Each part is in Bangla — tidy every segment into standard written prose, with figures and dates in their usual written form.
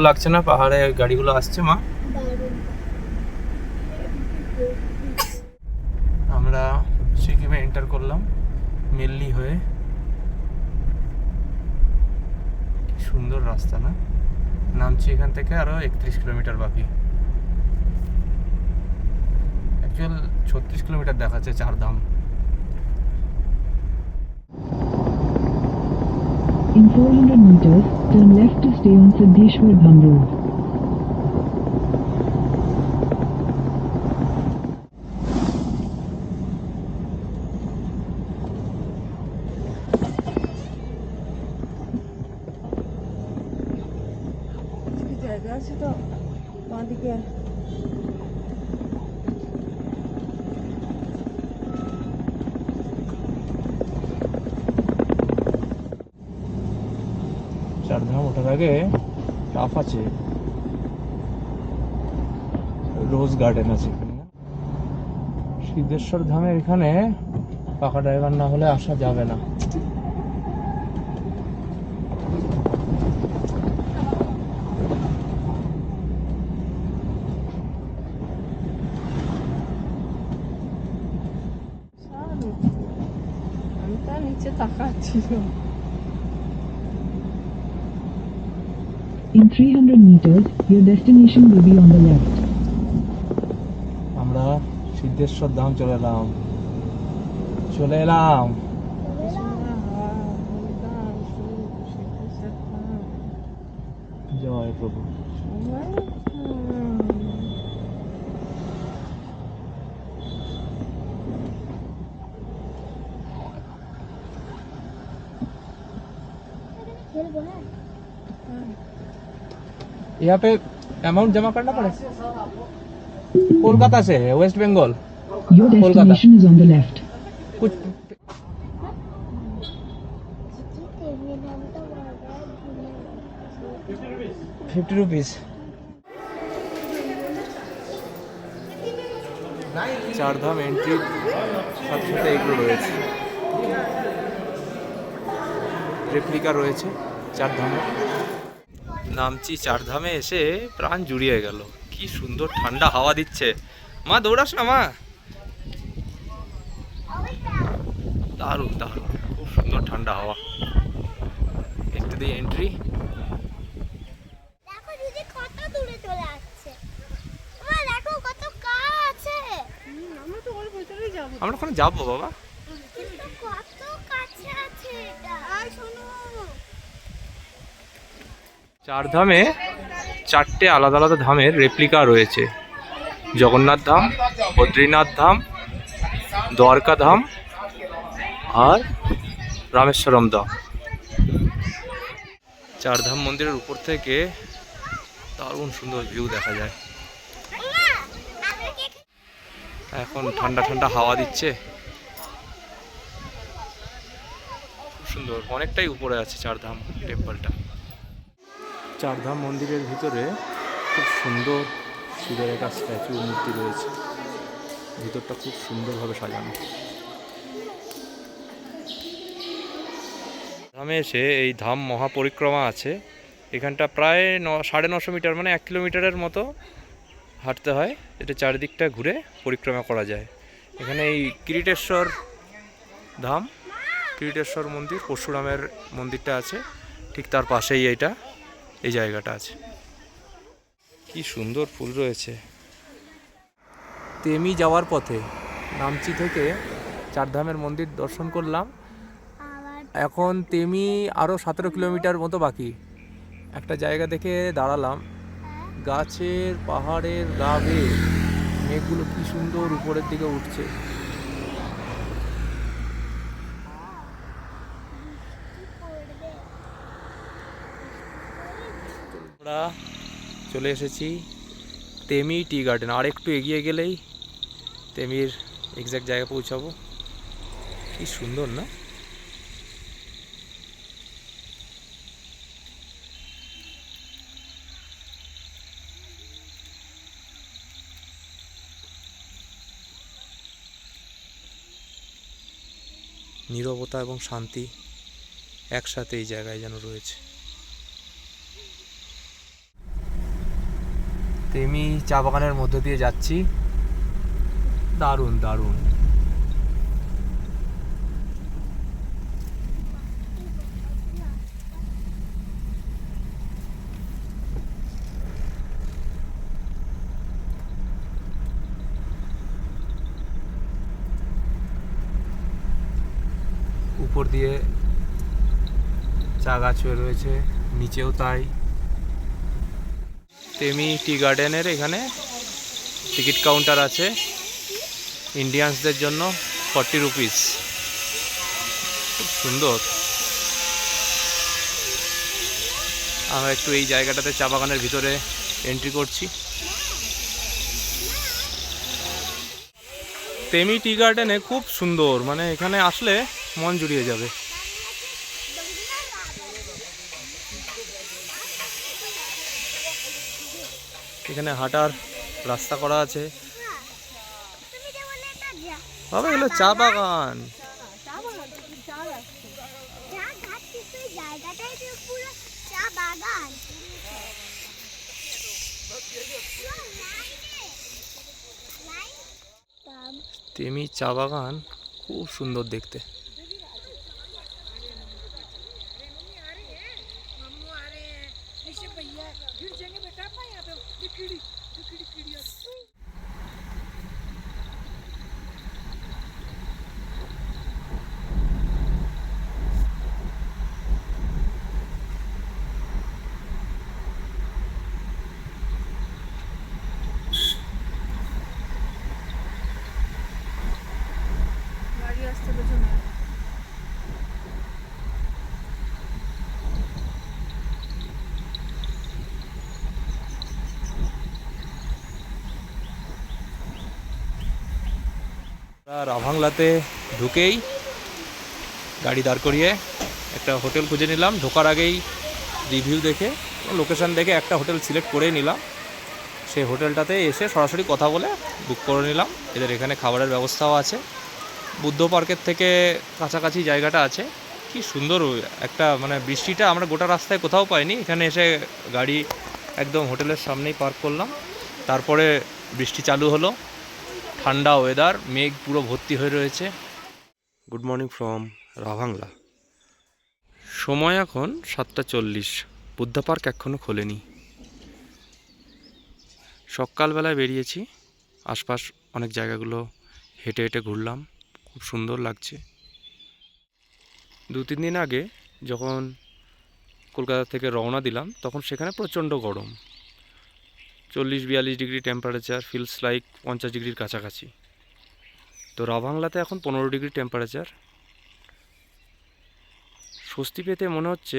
লাগছে না পাহাড়ে গাড়িগুলো আসছে মা? আমরা সিকিমে এন্টার করলাম মেল্লি হয়ে। কি সুন্দর রাস্তা না? নামছি এখান থেকে আরো 31 কিলোমিটার বাকি। অ্যাকচুয়াল 36 কিলোমিটার দেখাচ্ছে Chardham. In 400 meters, turn left to stay on Siddheshwar Dham Road. জায়গা আছে তো বাঁ দিকে। চারধাম ওঠার আগে টাফ আছে, রোজ গার্ডেন আছে এখানে। সিদ্ধেশ্বর ধামের এখানে পাকা ড্রাইভার না হলে আসা যাবে না। আমি তার নিচে তাকাচ্ছিল। In 300 meters, your destination will be on the left. আমরা সিদ্ধেশ্বর ধাম চলে এলাম, চলে এলাম। জয় প্রভু। यहाँ पे अमाउंट जमा करना पड़े? कोलकाता से है, West Bengal. Your destination is on the left. कुछ 50 रुपीज। চারধাম এন্ট্রি সাথে সাথে এগুলো রয়েছে, রেপ্লিকা রয়েছে চারধামে। নামছি চারধামে, এসে প্রাণ জুড়িয়ে গেল। কি সুন্দর ঠান্ডা হাওয়া দিচ্ছে। মা দৌড়াস না মা, দারুণ দারুণ, খুব সুন্দর ঠান্ডা হাওয়া। একটু দিয়ে এন্ট্রি। দেখো দিদি কত দূরে চলে আসছে। মা দেখো কত কাছে। আমরা তো ওর ভিতরেই যাবো। আমরা ওখানে যাবো বাবা, কিন্তু কত কাছে আছে এটা। আর শোনো, চারধামে চারটে আলাদা আলাদা ধামের রেপ্লিকা রয়েছে। জগন্নাথ ধাম, বদ্রীনাথ ধাম, দ্বারকা ধাম আর রামেশ্বরম ধাম। চারধাম মন্দিরের উপর থেকে দারুণ সুন্দর ভিউ দেখা যায়। এখন ঠান্ডা ঠান্ডা হাওয়া দিচ্ছে, খুব সুন্দর। অনেকটাই উপরে আছে চারধাম টেম্পলটা। চারধাম মন্দিরের ভিতরে খুব সুন্দর শিবের একটা স্ট্যাচু মূর্তি রয়েছে। ভিতরটা খুব সুন্দরভাবে সাজানো। ধামে এসে এই ধাম মহাপরিক্রমা আছে। এখানটা প্রায় 950 মিটার, মানে 1 কিলোমিটারের মতো হাঁটতে হয়। এটা চারিদিকটা ঘুরে পরিক্রমা করা যায়। এখানে এই কিরিটেশ্বর ধাম, কিরিটেশ্বর মন্দির, পরশুরামের মন্দিরটা আছে, ঠিক তার পাশেই এই জায়গাটা আছে। কি সুন্দর ফুল রয়েছে। তেমি যাওয়ার পথে নামচি থেকে চারধামের মন্দির দর্শন করলাম। এখন তেমি আরও 17 কিলোমিটার মতো বাকি। একটা জায়গা দেখে দাঁড়ালাম, গাছের পাহাড়ের গা বেয়ে মেঘগুলো কি সুন্দর উপরের দিকে উঠছে। আমরা চলে এসেছি তেমি টি গার্ডেন। আর একটু এগিয়ে গেলেই তেমির এক্স্যাক্ট জায়গায় পৌঁছাবো। কি সুন্দর না? নীরবতা এবং শান্তি একসাথে এই জায়গায় যেন রয়েছে। তেমি চা বাগানের মধ্যে দিয়ে যাচ্ছি, দারুণ দারুণ। উপর দিয়ে চা গাছ হয়ে রয়েছে, নিচেও তাই। তেমি টি গার্ডেনের এখানে টিকিট কাউন্টার আছে ইন্ডিয়ানসদের জন্য, 40 রুপিস। খুব সুন্দর। আমরা একটু এই জায়গাটাতে চা বাগানের ভিতরে এন্ট্রি করছি। তেমি টি গার্ডেনে খুব সুন্দর, মানে এখানে আসলে মন জুড়িয়ে যাবে। এখানে হাঁটার রাস্তা করা আছে। তুমি যে বললে এটা বাবা এগুলো চা বাগান। চা গাছ কিন্তু এই জায়গাটাই তো পুরো চা বাগান। তেমি চা বাগান খুব সুন্দর দেখতে। গাড়ি আসতে পেছনে। রাভাংলাতে ঢুকেই গাড়ি দাঁড় করিয়ে একটা হোটেল খুঁজে নিলাম। ঢোকার আগেই রিভিউ দেখে, লোকেশান দেখে একটা হোটেল সিলেক্ট করে নিলাম। সেই হোটেলটাতে এসে সরাসরি কথা বলে বুক করে নিলাম। এদের এখানে খাবারের ব্যবস্থাও আছে। বুদ্ধ পার্কের থেকে কাছাকাছি জায়গাটা আছে। কি সুন্দর একটা, মানে বৃষ্টিটা আমরা গোটা রাস্তায় কোথাও পাইনি। এখানে এসে গাড়ি একদম হোটেলের সামনেই পার্ক করলাম, তারপরে বৃষ্টি চালু হলো। ঠান্ডা ওয়েদার, মেঘ পুরো ভর্তি হয়ে রয়েছে। Good morning from Ravangla. সময় এখন 7:40। বুদ্ধ পার্ক এখনও খোলেনি। সকালবেলায় বেরিয়েছি, আশপাশ অনেক জায়গাগুলো হেঁটে হেঁটে ঘুরলাম, খুব সুন্দর লাগছে। 2-3 দিন আগে যখন কলকাতা থেকে রওনা দিলাম তখন সেখানে প্রচণ্ড গরম, 40-42 ডিগ্রি টেম্পারেচার, ফিলস লাইক 50 ডিগ্রির কাছাকাছি। তো রাভাংলাতে এখন 15 ডিগ্রি টেম্পারেচার। স্বস্তি পেতে মনে হচ্ছে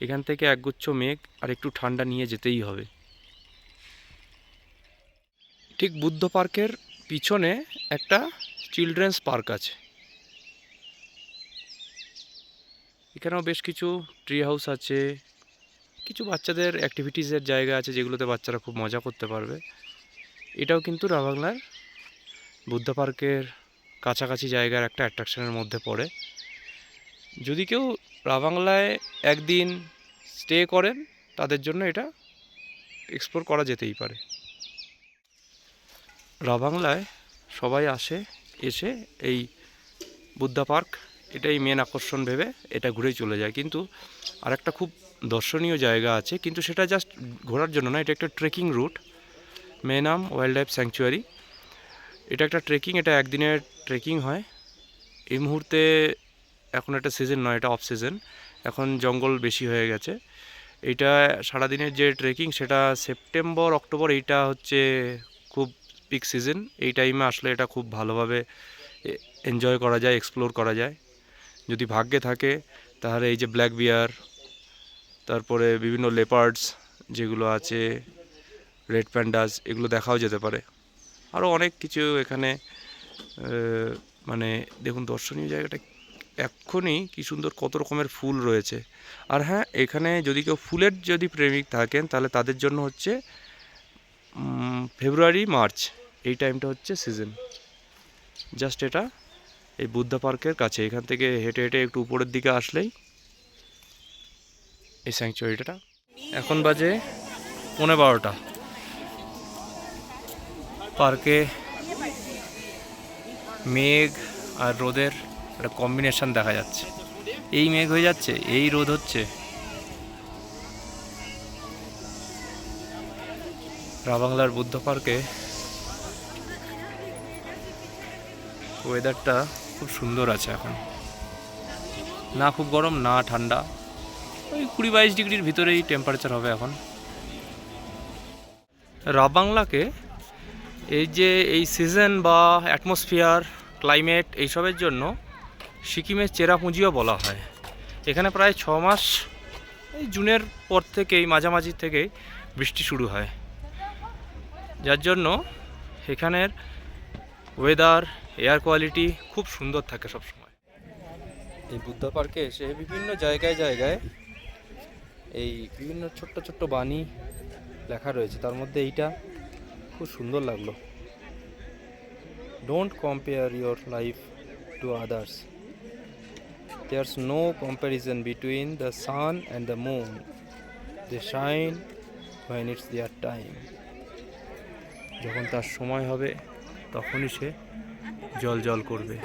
এখান থেকে একগুচ্ছ মেঘ আর একটু ঠান্ডা নিয়ে যেতেই হবে। ঠিক বুদ্ধ পার্কের পিছনে একটা চিলড্রেন্স পার্ক আছে। এখানেও বেশ কিছু ট্রি হাউস আছে, কিছু বাচ্চাদের অ্যাক্টিভিটিসের জায়গা আছে যেগুলোতে বাচ্চারা খুব মজা করতে পারবে। এটাও কিন্তু রাভাংলার বুদ্ধ পার্কের কাছাকাছি জায়গার একটা অ্যাট্রাকশনের মধ্যে পড়ে। যদি কেউ রাভাংলায় একদিন স্টে করেন তাদের জন্য এটা এক্সপ্লোর করা যেতেই পারে। রাভাংলায় সবাই এসে এই বুদ্ধা পার্ক এটাই মেন আকর্ষণ ভেবে এটা ঘুরেই চলে যায়। কিন্তু আরেকটা খুব দর্শনীয় জায়গা আছে, কিন্তু সেটা জাস্ট ঘোরার জন্য না, এটা একটা trekking route. Menam wild life sanctuary. এটা একটা ট্রেকিং, এটা একদিনের ট্রেকিং হয়। এই মুহূর্তে এখন একটা সিজন নয়, এটা অফ সিজন, এখন জঙ্গল বেশি হয়ে গেছে। এইটা সারাদিনের যে ট্রেকিং সেটা সেপ্টেম্বর অক্টোবর, এইটা হচ্ছে খুব পিক সিজন। এই টাইমে আসলে এটা খুব ভালোভাবে এনজয় করা যায়, এক্সপ্লোর করা যায় যদি ভাগ্যে থাকে। তাহলে এই যে ব্ল্যাক বিয়ার, তারপরে বিভিন্ন লেপার্ডস যেগুলো আছে, রেড প্যান্ডাস, এগুলো দেখাও যেতে পারে। আরও অনেক কিছু এখানে, মানে দেখুন দর্শনীয় জায়গাটা এক্ষুনি কি সুন্দর, কত রকমের ফুল রয়েছে। আর হ্যাঁ, এখানে যদি কেউ ফুলের যদি প্রেমিক থাকেন তাহলে তাদের জন্য হচ্ছে ফেব্রুয়ারি মার্চ, এই টাইমটা হচ্ছে সিজন। জাস্ট এটা এই বুদ্ধা পার্কের কাছে, এখান থেকে হেঁটে হেঁটে একটু উপরের দিকে আসলেই এই স্যাংচুয়ারিটা। এখন বাজে 12:15। পার্কে মেঘ আর রোদের একটা কম্বিনেশন দেখা যাচ্ছে। এই মেঘ হয়ে যাচ্ছে, এই রোদ হচ্ছে। রাবাংলার বুদ্ধ পার্কে ওয়েদারটা খুব সুন্দর আছে এখন, না খুব গরম না ঠান্ডা, ওই 20-22 ডিগ্রির ভিতরেই টেম্পারেচার হবে এখন। রাবাংলাকে এই যে এই সিজন বা অ্যাটমসফিয়ার, ক্লাইমেট এইসবের জন্য সিকিমের চেরাপুঁজিও বলা হয়। এখানে প্রায় 6 মাস, এই জুনের পর থেকেই মাঝামাঝি থেকেই বৃষ্টি শুরু হয়, যার জন্য এখানের ওয়েদার, এয়ার কোয়ালিটি খুব সুন্দর থাকে সবসময়। এই বুদ্ধ পার্কে এসে বিভিন্ন জায়গায় জায়গায় এই বিভিন্ন ছোট্ট ছোট্ট বাণী লেখা রয়েছে, তার মধ্যে এইটা খুব সুন্দর লাগলো। Don't compare your life to others, there's no comparison between the sun and the moon, they shine when it's their time, যখন তার সময় হবে তখনই সে জল জল করবে।